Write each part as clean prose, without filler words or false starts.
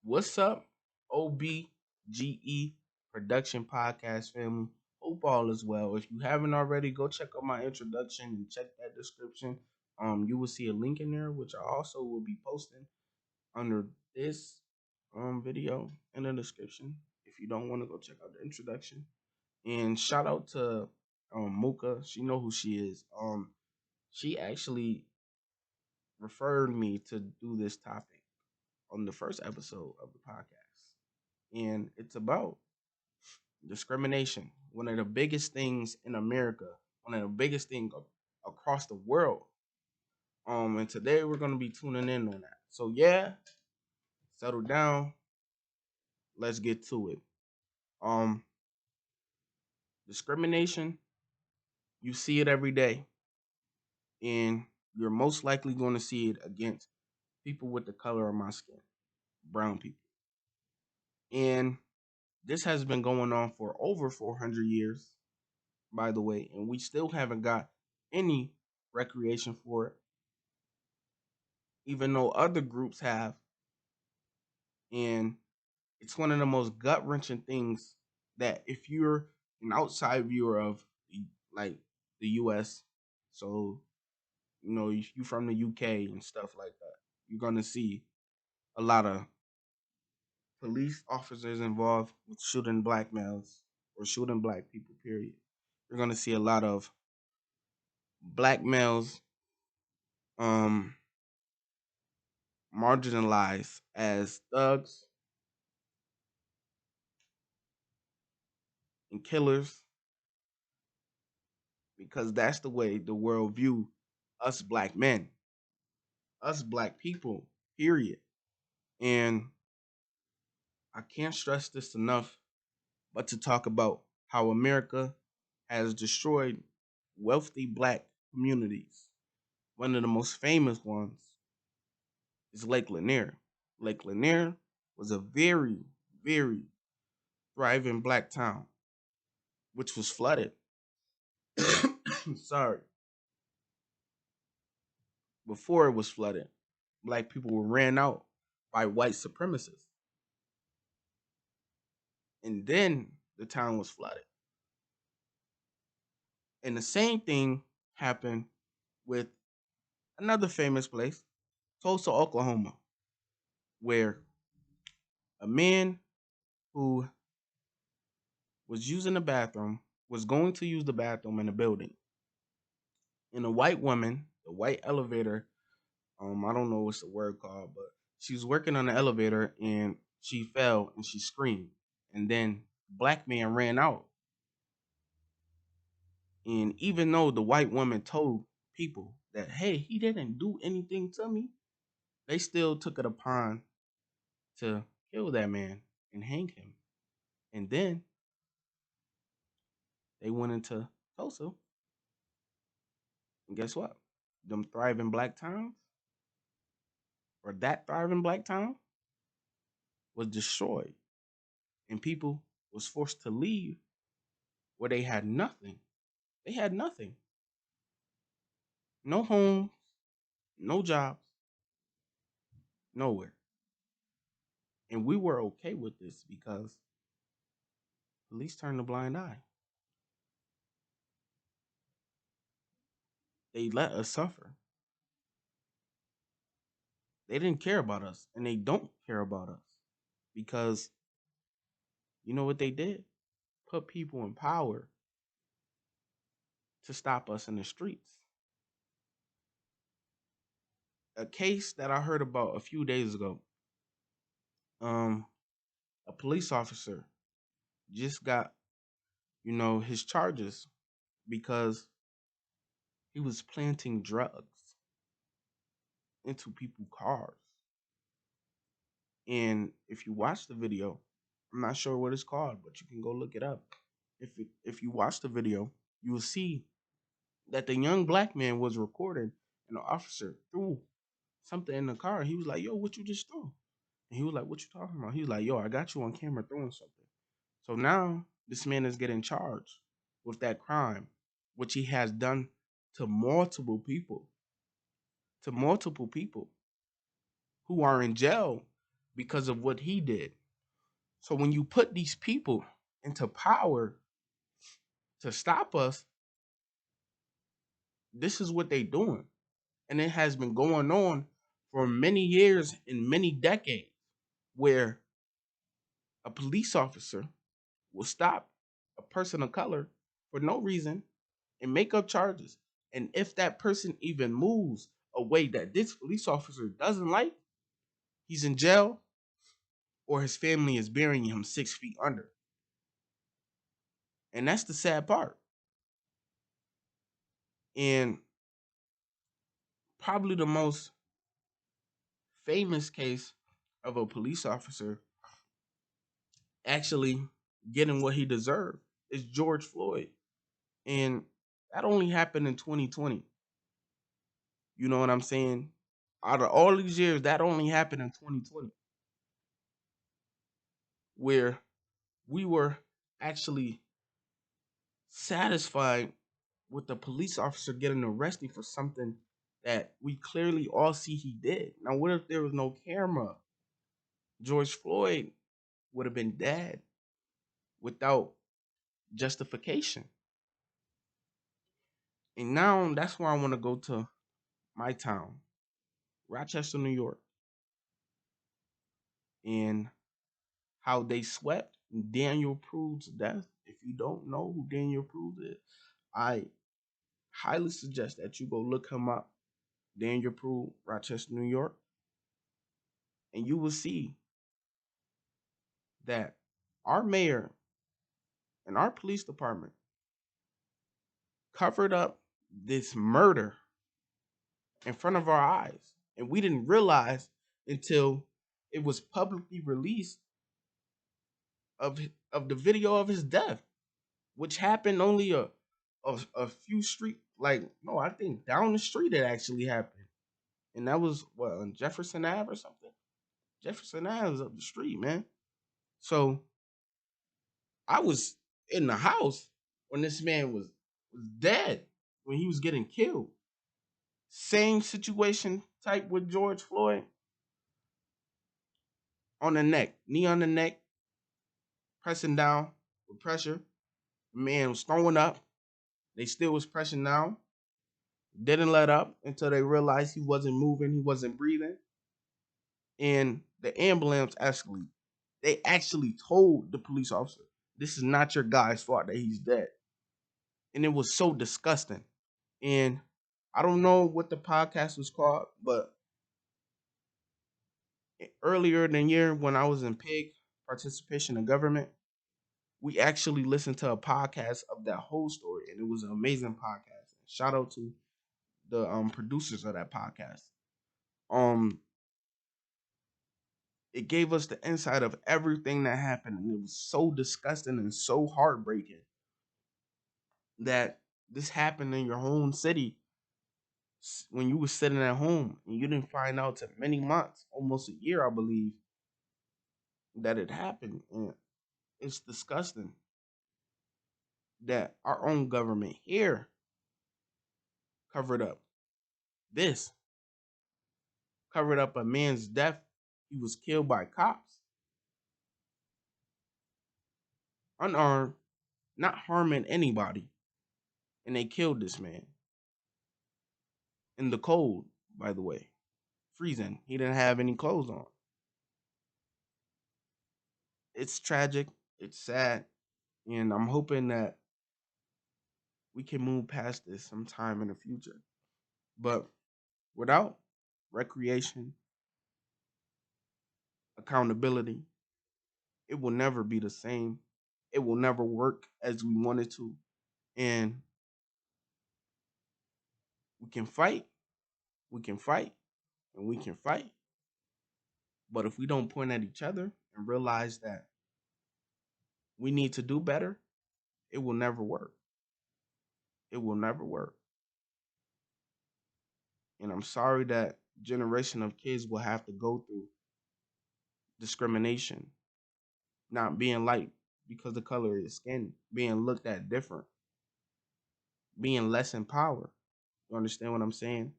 What's up, OBGE Production Podcast family? Hope all is well. If you haven't already, go check out my introduction and check that description. You will see a link in there, which I also will be posting under this video in the description. If you don't want to go check out the introduction, and shout out to Mocha. She know who she is. She actually referred me to do this topic on the first episode of the podcast, and it's about discrimination. One of the biggest things in America, one of the biggest things across the world. And today we're gonna be tuning in on that. So yeah, settle down. Let's get to it. Um, Discrimination. You see it every day, and you're most likely going to see it against people with the color of my skin, brown people. And this has been going on for over 400 years, by the way, and we still haven't got any recreation for it, even though other groups have. And it's one of the most gut wrenching things that if you're an outside viewer of like the US, so if you from the UK and stuff like that, you're gonna see a lot of police officers involved with shooting black males or shooting black people, period. You're gonna see a lot of black males um marginalized as thugs and killers because that's the way the world view us black men, us black people, period. And I can't stress this enough, but to talk about how America has destroyed wealthy black communities. One of the most famous ones is Lake Lanier. Lake Lanier was a very, very thriving black town, which was flooded. Sorry. Before it was flooded, black people were ran out by white supremacists. And then the town was flooded. And the same thing happened with another famous place, Tulsa, Oklahoma, where a man who was using the bathroom was going to use the bathroom in a building. And a white woman, the white elevator, I don't know what's the word called, but she was working on the elevator and she fell and she screamed. And then the black man ran out. And even though the white woman told people that, hey, he didn't do anything to me, they still took it upon to kill that man and hang him. And then they went into Tulsa. And guess what? Them thriving black towns, or that thriving black town, was destroyed. And people was forced to leave where they had nothing. They had nothing. No homes, no jobs, nowhere. And we were okay with this because police turned a blind eye. They let us suffer. They didn't care about us, and they don't care about us because you know what they did? Put people in power to stop us in the streets. A case that I heard about a few days ago. Um, a police officer just got, his charges because he was planting drugs into people's cars. And if you watch the video, I'm not sure what it's called, but you can go look it up. If you watch the video, you will see that the young black man was recording and the officer threw something in the car. He was like, yo, what you just threw? And he was like, what you talking about? He was like, yo, I got you on camera throwing something. So now this man is getting charged with that crime, which he has done to multiple people who are in jail because of what he did. So when you put these people into power to stop us, this is what they doing. And it has been going on for many years and many decades where a police officer will stop a person of color for no reason and make up charges. And if that person even moves a way that this police officer doesn't like, he's in jail or his family is burying him 6 feet under. And that's the sad part. And probably the most famous case of a police officer actually getting what he deserved is George Floyd. And that only happened in 2020. You know what I'm saying? Out of all these years, that only happened in 2020, where we were actually satisfied with the police officer getting arrested for something that we clearly all see he did. Now, what if there was no camera? George Floyd would have been dead without justification. And now that's why I want to go to my town, Rochester, New York, and how they swept Daniel Prude's death. If you don't know who Daniel Prude is, I highly suggest that you go look him up. Daniel Prude, Rochester, New York, and you will see that our mayor and our police department covered up this murder in front of our eyes. And we didn't realize until it was publicly released of of the video of his death, which happened only a few street, like, no, I think down the street it actually happened. And that was what, on Jefferson Ave or something? Jefferson Ave is up the street, man. So I was in the house when this man was dead, when he was getting killed. Same situation type with George Floyd, on the neck, knee on the neck, pressing down with pressure. The man was throwing up. They still was pressing down. Didn't let up until they realized he wasn't moving, he wasn't breathing. And the ambulance they actually told the police officer, this is not your guy's fault that he's dead. And it was so disgusting. And I don't know what the podcast was called, but earlier in the year when I was in PIG, participation in government, we actually listened to a podcast of that whole story, and it was an amazing podcast. Shout out to the producers of that podcast. Um, it gave us the insight of everything that happened, and it was so disgusting and so heartbreaking that this happened in your home city when you were sitting at home and you didn't find out till many months, almost a year, I believe, that it happened. And it's disgusting that our own government here covered up this, covered up a man's death. He was killed by cops, unarmed, not harming anybody. And they killed this man in the cold, by the way, freezing. He didn't have any clothes on. It's tragic. It's sad. And I'm hoping that we can move past this sometime in the future. But without recreation, accountability, it will never be the same. It will never work as we want it to. And we can fight, we can fight, and we can fight. But if we don't point at each other and realize that we need to do better, it will never work. It will never work. And I'm sorry that generation of kids will have to go through discrimination, not being liked because the color of his skin, being looked at different, being less in power. You understand what I'm saying?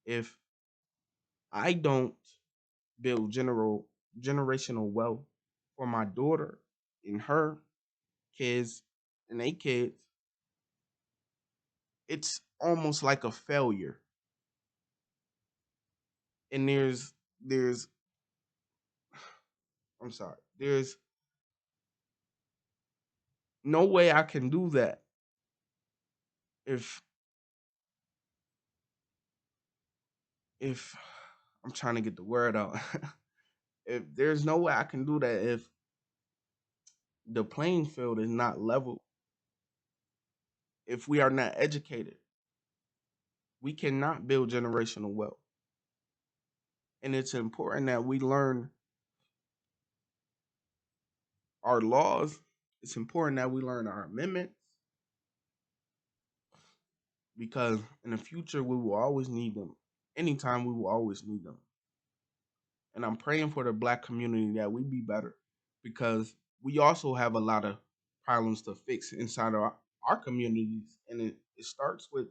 If I don't build general generational wealth for my daughter and her kids and they kids, it's almost like a failure. And there's I'm sorry, there's no way I can do that if if I'm trying to get the word out. If there's no way I can do that if the playing field is not level, if we are not educated, we cannot build generational wealth. And it's important that we learn our laws. It's important that we learn our amendments because in the future we will always need them. Anytime we will always need them. And I'm praying for the black community that we be better because we also have a lot of problems to fix inside of our communities. And it starts with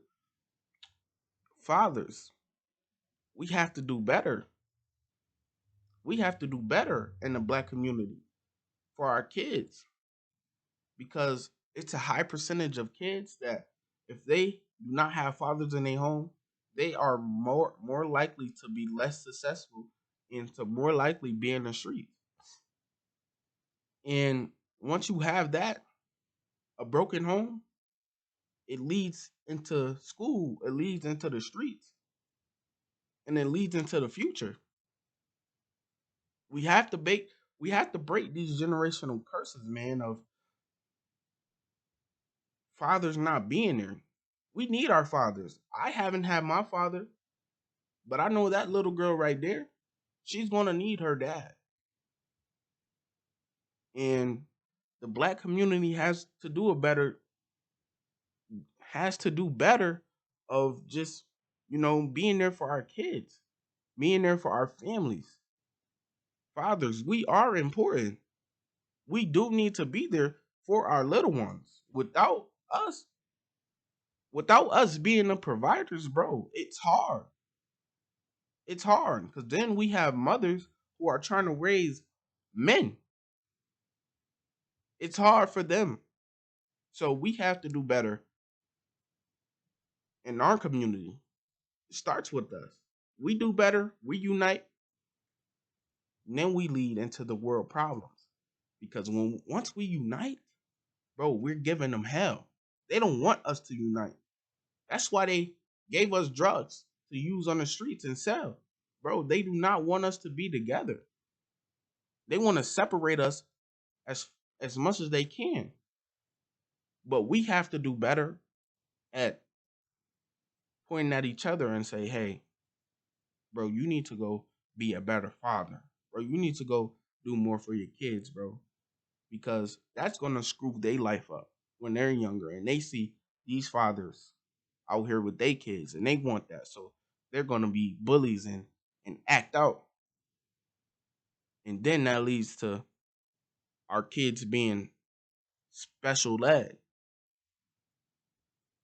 fathers. We have to do better. We have to do better in the black community for our kids because it's a high percentage of kids that if they do not have fathers in their home, they are more likely to be less successful and to more likely be in the street. And once you have that, a broken home, it leads into school, it leads into the streets, and it leads into the future. We have to break these generational curses, man, of fathers not being there. We need our fathers. I haven't had my father, but I know that little girl right there, she's gonna need her dad. And the black community has to do better of just, being there for our kids, being there for our families. Fathers, we are important. We do need to be there for our little ones. Without us being the providers, bro, it's hard. It's hard because then we have mothers who are trying to raise men. It's hard for them. So we have to do better in our community. It starts with us. We do better, we unite, and then we lead into the world problems. Because once we unite, bro, we're giving them hell. They don't want us to unite. That's why they gave us drugs to use on the streets and sell. Bro, they do not want us to be together. They want to separate us as as much as they can. But we have to do better at pointing at each other and say, hey, bro, you need to go be a better father. Bro, you need to go do more for your kids, bro. Because that's gonna screw their life up when they're younger and they see these fathers out here with their kids and they want that. So they're gonna be bullies and act out. And then that leads to our kids being special ed.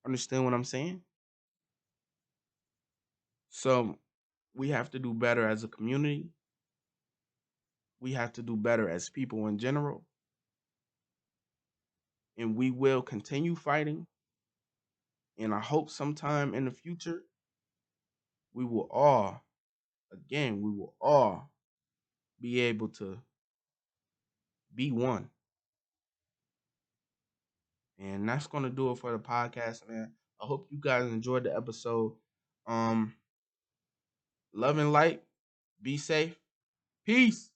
Understand what I'm saying? So we have to do better as a community. We have to do better as people in general. And we will continue fighting. And I hope sometime in the future, we will all, again, we will all be able to be one. And that's gonna do it for the podcast, man. I hope you guys enjoyed the episode. Um, love and light. Be safe. Peace.